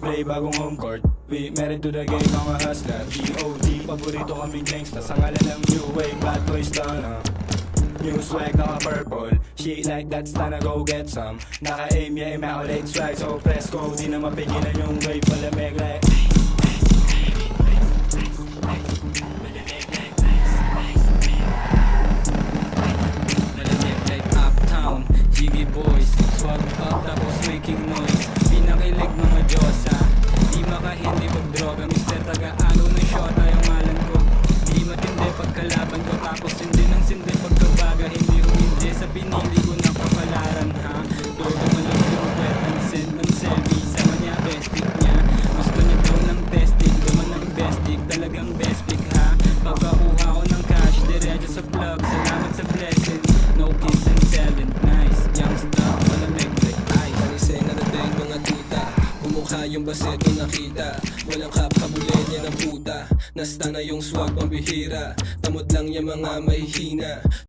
play bagong home court. We married to the game, mga hustler. G.O.D. paborito kaming gangsta. Sa ngalan ng new wave, bad boys done. New swag, naka-purple. Shit like that's time to go get some. Naka-aim, yeah, immaculate swag. So press go, di na mapigilan yung wave. Malamig like Uptown, GV boys, swag up tapos making noise. Pinakilig mga Diyosa, di makahindi pag droga. Mr. Taga-alo ng shota yung ngalan ko. Di matindi pagkalaban ko, tapos hindi ng sindi pagkabaga. Hindi humindi sa pinili ko na kapalaran ha. Todo malang yung wet and send ng selfie. Sama niya bestik niya, gusto niya daw ng testing. Duman ng bestik, talagang bestik ha. Pagkakuha ko ng cash, diretso sa plug. Salamat sa blessing, no kiss and telling. Nice, youngster, malamig like ice. Panisena na din mga tuta, bumukha yung baseto nakita. Walang kapkabulen yan ang puta, nasta na yung swag pambihira. Tamod lang yung mga mahihina,